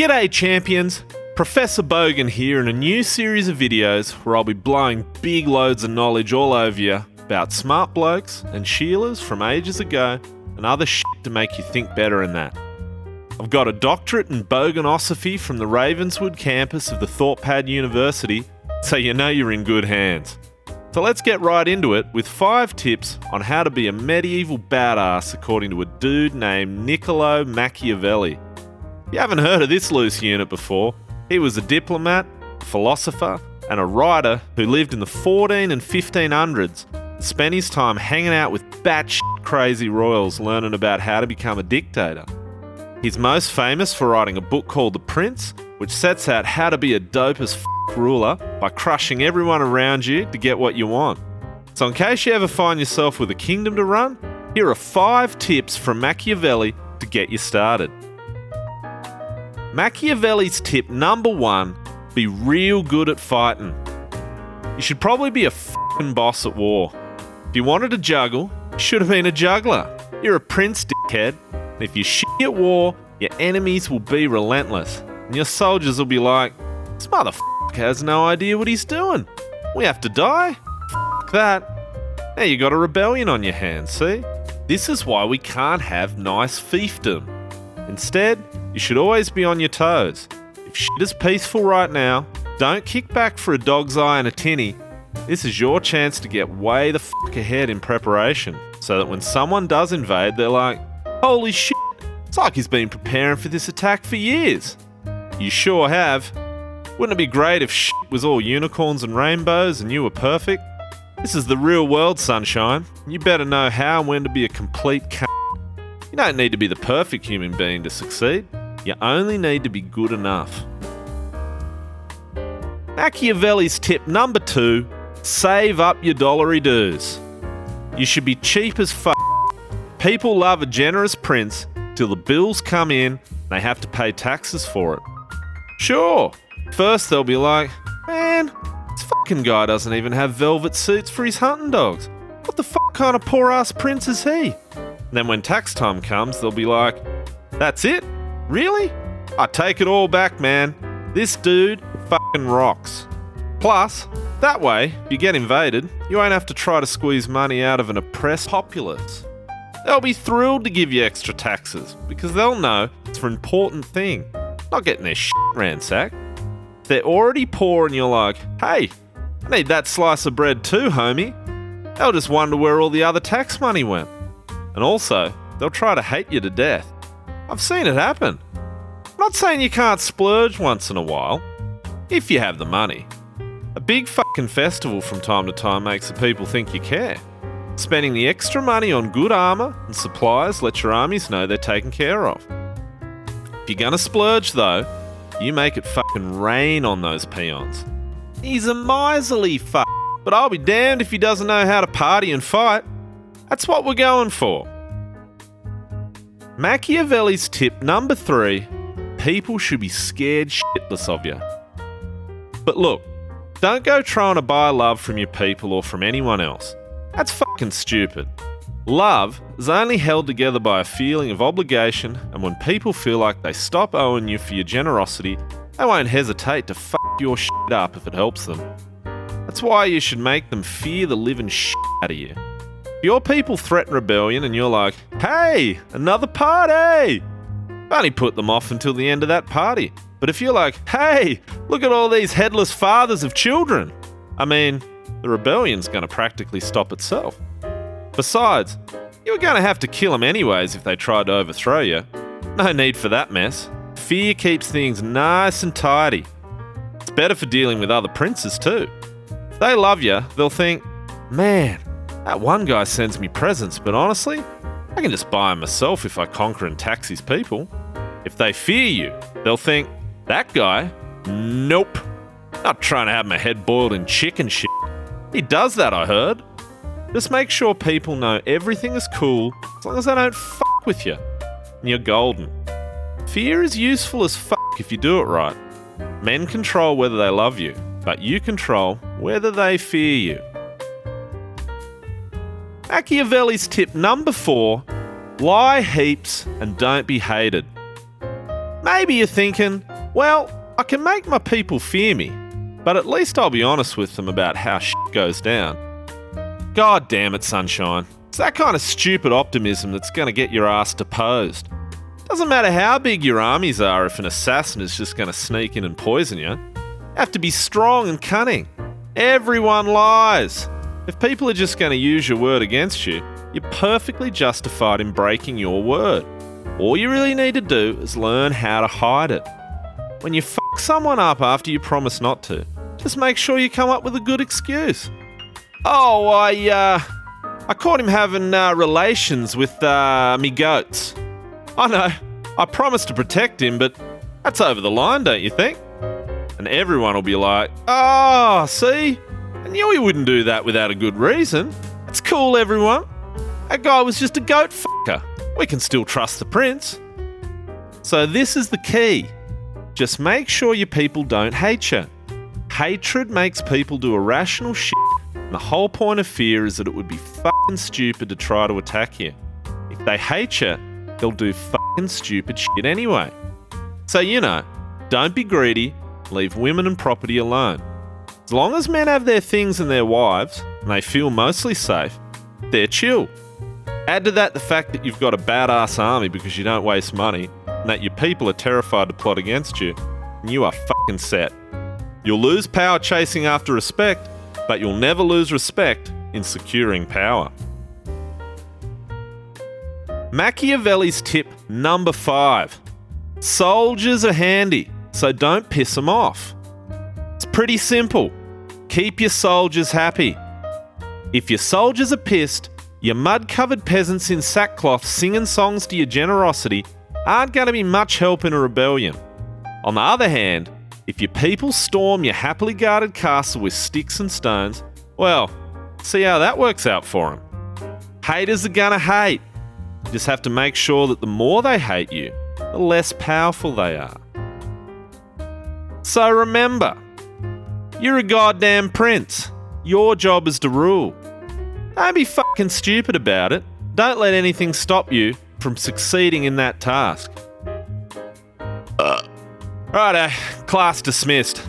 G'day champions, Professor Bogan here in a new series of videos where I'll be blowing big loads of knowledge all over you about smart blokes and Sheilas from ages ago and other shit to make you think better in that. I've got a doctorate in boganosophy from the Ravenswood campus of the ThoughtPad University, so you know you're in good hands. So let's get right into it with 5 tips on how to be a medieval badass according to a dude named Niccolo Machiavelli. If you haven't heard of this loose unit before, he was a diplomat, a philosopher, and a writer who lived in the 14 and 1500s and spent his time hanging out with batshit crazy royals learning about how to become a dictator. He's most famous for writing a book called The Prince, which sets out how to be a dope as ruler by crushing everyone around you to get what you want. So in case you ever find yourself with a kingdom to run, here are 5 tips from Machiavelli to get you started. Machiavelli's tip number 1, be real good at fighting. You should probably be a f***ing boss at war. If you wanted to juggle, you should have been a juggler. You're a prince, dickhead. And if you shit at war, your enemies will be relentless. And your soldiers will be like, this motherfucker has no idea what he's doing. We have to die? F*** that. Now you got a rebellion on your hands, see? This is why we can't have nice fiefdom. Instead, you should always be on your toes. If shit is peaceful right now, don't kick back for a dog's eye and a tinny. This is your chance to get way the fuck ahead in preparation, so that when someone does invade, they're like, holy shit, it's like he's been preparing for this attack for years. You sure have. Wouldn't it be great if shit was all unicorns and rainbows and you were perfect? This is the real world, sunshine. You better know how and when to be a complete cunt. You don't need to be the perfect human being to succeed. You only need to be good enough. Machiavelli's tip number 2, save up your dollary dues. You should be cheap as fuck. People love a generous prince till the bills come in and they have to pay taxes for it. Sure, first they'll be like, man, this fucking guy doesn't even have velvet suits for his hunting dogs. What the fuck kind of poor ass prince is he? And then when tax time comes, they'll be like, that's it? Really? I take it all back, man. This dude fucking rocks. Plus, that way, if you get invaded, you won't have to try to squeeze money out of an oppressed populace. They'll be thrilled to give you extra taxes because they'll know it's for an important thing, not getting their shit ransacked. If they're already poor and you're like, hey, I need that slice of bread too, homie, they'll just wonder where all the other tax money went. And also, they'll try to hate you to death. I've seen it happen. I'm not saying you can't splurge once in a while, if you have the money. A big fucking festival from time to time makes the people think you care. Spending the extra money on good armour and supplies lets your armies know they're taken care of. If you're gonna splurge though, you make it fucking rain on those peons. He's a miserly fuck, but I'll be damned if he doesn't know how to party and fight. That's what we're going for. Machiavelli's tip number 3, people should be scared shitless of you. But look, don't go trying to buy love from your people or from anyone else. That's fucking stupid. Love is only held together by a feeling of obligation, and when people feel like they stop owing you for your generosity, they won't hesitate to fuck your shit up if it helps them. That's why you should make them fear the living shit out of you. If your people threaten rebellion and you're like, hey, another party! Only put them off until the end of that party. But if you're like, hey, look at all these headless fathers of children, I mean, the rebellion's going to practically stop itself. Besides, you were going to have to kill them anyways if they tried to overthrow you. No need for that mess. Fear keeps things nice and tidy. It's better for dealing with other princes too. If they love you, they'll think, man, that one guy sends me presents, but honestly, I can just buy them myself if I conquer and tax his people. If they fear you, they'll think, that guy? Nope. Not trying to have my head boiled in chicken shit. He does that, I heard. Just make sure people know everything is cool as long as they don't fuck with you. And you're golden. Fear is useful as fuck if you do it right. Men control whether they love you, but you control whether they fear you. Machiavelli's tip number 4, lie heaps and don't be hated. Maybe you're thinking, Well, I can make my people fear me, but at least I'll be honest with them about how shit goes down. God damn it, sunshine. It's that kind of stupid optimism that's going to get your ass deposed. Doesn't matter how big your armies are if an assassin is just going to sneak in and poison you. You have to be strong and cunning. Everyone lies. If people are just going to use your word against you, you're perfectly justified in breaking your word. All you really need to do is learn how to hide it. When you fuck someone up after you promise not to, just make sure you come up with a good excuse. Oh, I caught him having relations with me goats. I know, I promised to protect him, but that's over the line, don't you think? And everyone will be like, oh, see? I knew he wouldn't do that without a good reason. It's cool, everyone. That guy was just a goat fucker. We can still trust the prince. So this is the key. Just make sure your people don't hate you. Hatred makes people do irrational shit, and the whole point of fear is that it would be fucking stupid to try to attack you. If they hate you, they'll do fucking stupid shit anyway. So, don't be greedy, leave women and property alone. As long as men have their things and their wives, and they feel mostly safe, they're chill. Add to that the fact that you've got a badass army because you don't waste money, and that your people are terrified to plot against you, and you are fucking set. You'll lose power chasing after respect, but you'll never lose respect in securing power. Machiavelli's tip number 5. Soldiers are handy, so don't piss them off. It's pretty simple. Keep your soldiers happy. If your soldiers are pissed, your mud-covered peasants in sackcloth singing songs to your generosity aren't going to be much help in a rebellion. On the other hand, if your people storm your happily guarded castle with sticks and stones, well, see how that works out for them. Haters are gonna hate. You just have to make sure that the more they hate you, the less powerful they are. So remember, you're a goddamn prince. Your job is to rule. Don't be fucking stupid about it. Don't let anything stop you from succeeding in that task. Righto, class dismissed.